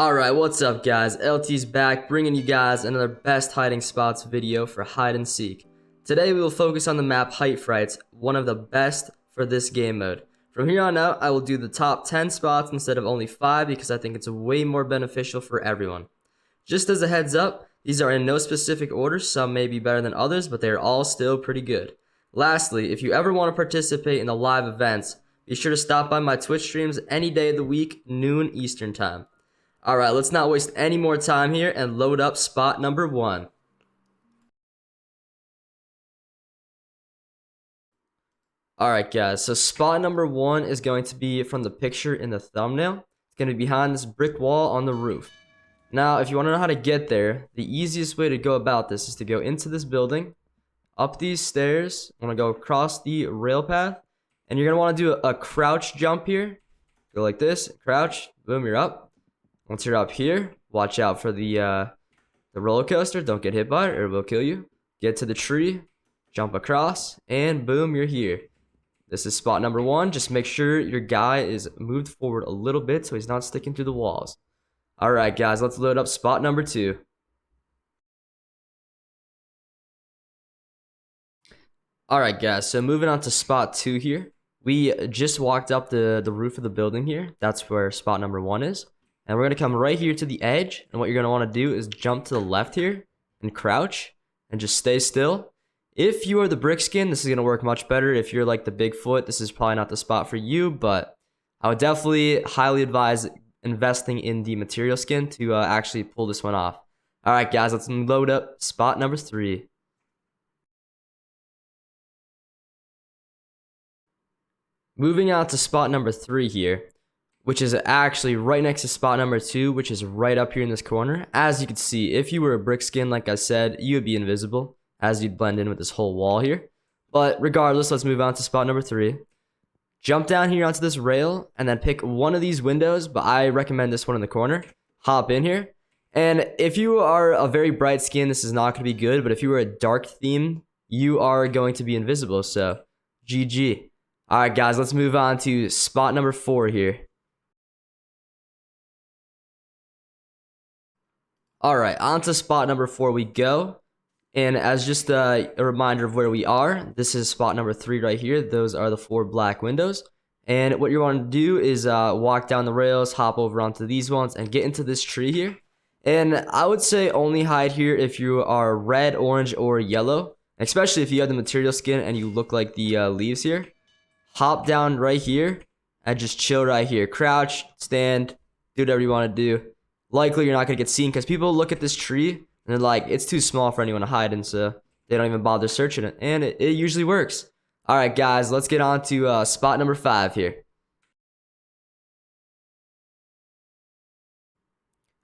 Alright, what's up guys? LT's back, bringing you guys another best hiding spots video for hide and seek. Today we will focus on the map Frights, one of the best for this game mode. From here on out, I will do the top 10 spots instead of only 5 because I think it's way more beneficial for everyone. Just as a heads up, these are in no specific order, some may be better than others, but they are all still pretty good. Lastly, if you ever want to participate in the live events, be sure to stop by my Twitch streams any day of the week, noon Eastern time. Alright, let's not waste any more time here and load up spot number 1. Alright guys, so spot number 1 is going to be from the picture in the thumbnail. It's going to be behind this brick wall on the roof. Now, if you want to know how to get there, the easiest way to go about this is to go into this building, up these stairs, I'm going to go across the rail path, and you're going to want to do a crouch jump here. Go like this, crouch, boom, you're up. Once you're up here, watch out for the roller coaster. Don't get hit by it or it will kill you. Get to the tree, jump across, and boom, you're here. This is spot number 1. Just make sure your guy is moved forward a little bit so he's not sticking through the walls. Alright guys, let's load up spot number 2. Alright guys, so moving on to spot 2 here. We just walked up the roof of the building here. That's where spot number 1 is. And we're going to come right here to the edge. And what you're going to want to do is jump to the left here and crouch and just stay still. If you are the brick skin, this is going to work much better. If you're like the Bigfoot, this is probably not the spot for you. But I would definitely highly advise investing in the material skin to actually pull this one off. Alright guys, let's load up spot number 3. Moving on to spot number 3 here, which is actually right next to spot number 2, which is right up here in this corner. As you can see, if you were a brick skin, like I said, you would be invisible as you'd blend in with this whole wall here. But regardless, let's move on to spot number 3. Jump down here onto this rail and then pick one of these windows, but I recommend this one in the corner. Hop in here. And if you are a very bright skin, this is not going to be good, but if you are a dark theme, you are going to be invisible, so GG. Alright guys, let's move on to spot number 4 here. Alright, on to spot number 4 we go. And as just a reminder of where we are, this is spot number 3 right here. Those are the 4 black windows. And what you want to do is walk down the rails, hop over onto these ones, and get into this tree here. And I would say only hide here if you are red, orange, or yellow. Especially if you have the material skin and you look like the leaves here. Hop down right here and just chill right here. Crouch, stand, do whatever you want to do. Likely you're not going to get seen because people look at this tree and they're like, it's too small for anyone to hide in, so they don't even bother searching it. And it usually works. Alright guys, let's get on to spot number 5 here.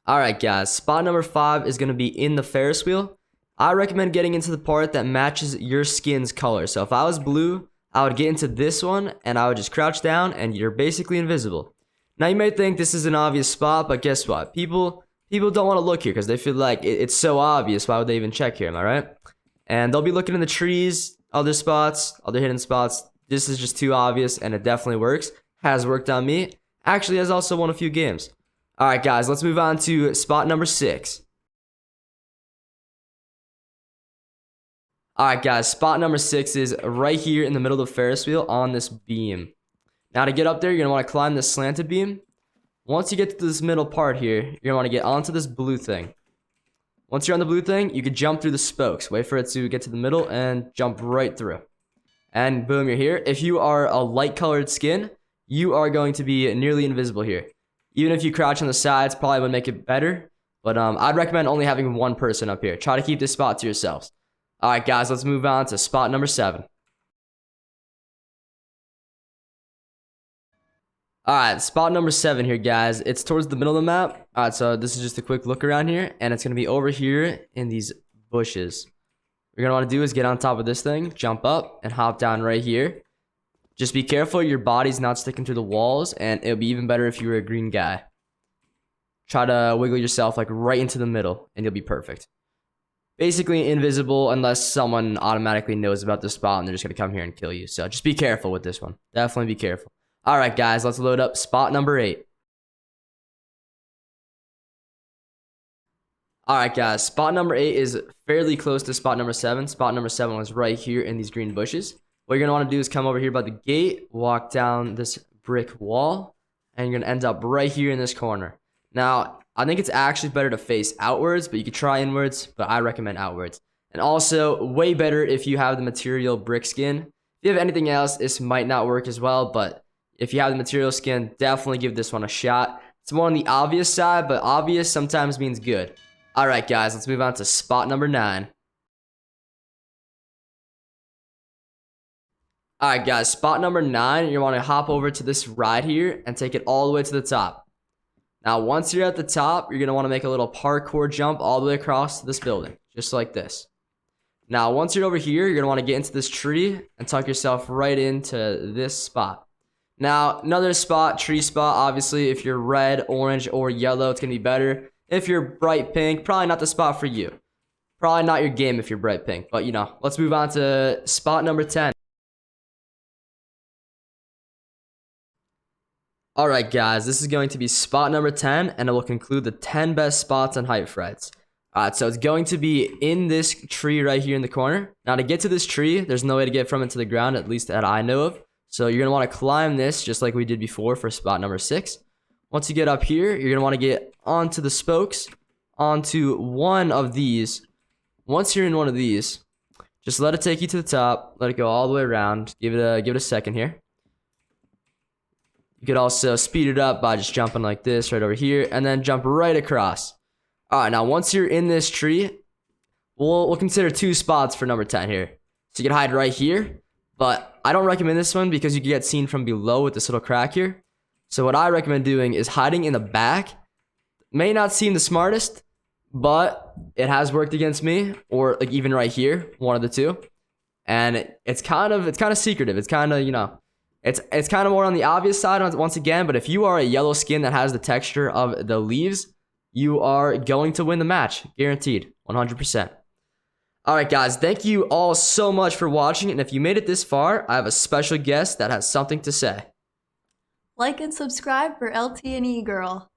Alright guys, spot number 5 is going to be in the Ferris wheel. I recommend getting into the part that matches your skin's color. So if I was blue, I would get into this one and I would just crouch down and you're basically invisible. Now you may think this is an obvious spot, but guess what? People don't want to look here because they feel like it's so obvious. Why would they even check here? Am I right? And they'll be looking in the trees, other spots, other hidden spots. This is just too obvious, and it definitely works. Has worked on me. Actually, has also won a few games. All right, guys, let's move on to spot number 6. All right, guys, spot number 6 is right here in the middle of the Ferris wheel on this beam. Now to get up there, you're going to want to climb this slanted beam. Once you get to this middle part here, you're going to want to get onto this blue thing. Once you're on the blue thing, you can jump through the spokes. Wait for it to get to the middle and jump right through. And boom, you're here. If you are a light colored skin, you are going to be nearly invisible here. Even if you crouch on the sides, probably would make it better. But I'd recommend only having one person up here. Try to keep this spot to yourselves. Alright guys, let's move on to spot number 7. Alright, spot number 7 here, guys. It's towards the middle of the map. Alright, so this is just a quick look around here. And it's going to be over here in these bushes. What you're going to want to do is get on top of this thing, jump up, and hop down right here. Just be careful your body's not sticking to the walls. And it'll be even better if you were a green guy. Try to wiggle yourself like right into the middle, and you'll be perfect. Basically invisible unless someone automatically knows about the spot and they're just going to come here and kill you. So just be careful with this one. Definitely be careful. Alright guys, let's load up spot number 8. All right, guys. Spot number 8 is fairly close to spot number 7. Spot number 7 was right here in these green bushes. What you're going to want to do is come over here by the gate, walk down this brick wall, and you're going to end up right here in this corner. Now, I think it's actually better to face outwards, but you could try inwards, but I recommend outwards. And also, way better if you have the material brick skin. If you have anything else, this might not work as well, but if you have the material skin, definitely give this one a shot. It's more on the obvious side, but obvious sometimes means good. All right, guys, let's move on to spot number 9. All right, guys, spot number 9, you want to hop over to this ride here and take it all the way to the top. Now, once you're at the top, you're going to want to make a little parkour jump all the way across this building, just like this. Now, once you're over here, you're going to want to get into this tree and tuck yourself right into this spot. Now, another spot, tree spot, obviously, if you're red, orange, or yellow, it's going to be better. If you're bright pink, probably not the spot for you. Probably not your game if you're bright pink. But, let's move on to spot number 10. Alright, guys, this is going to be spot number 10, and it will conclude the 10 best spots on Height Frights. Alright, so it's going to be in this tree right here in the corner. Now, to get to this tree, there's no way to get from it to the ground, at least that I know of. So you're going to want to climb this just like we did before for spot number 6. Once you get up here, you're going to want to get onto the spokes, onto one of these. Once you're in one of these, just let it take you to the top. Let it go all the way around. Give it a second here. You could also speed it up by just jumping like this right over here, and then jump right across. All right, now once you're in this tree, we'll consider 2 spots for number 10 here. So you can hide right here, but I don't recommend this one because you can get seen from below with this little crack here. So what I recommend doing is hiding in the back. May not seem the smartest, but it has worked against me, or like even right here, one of the two. And it's kind of secretive. It's kind of, it's kind of more on the obvious side once again, but if you are a yellow skin that has the texture of the leaves, you are going to win the match. Guaranteed. 100%. Alright, guys. Thank you all so much for watching, and if you made it this far, I have a special guest that has something to say. Like and subscribe for LT&E Girl.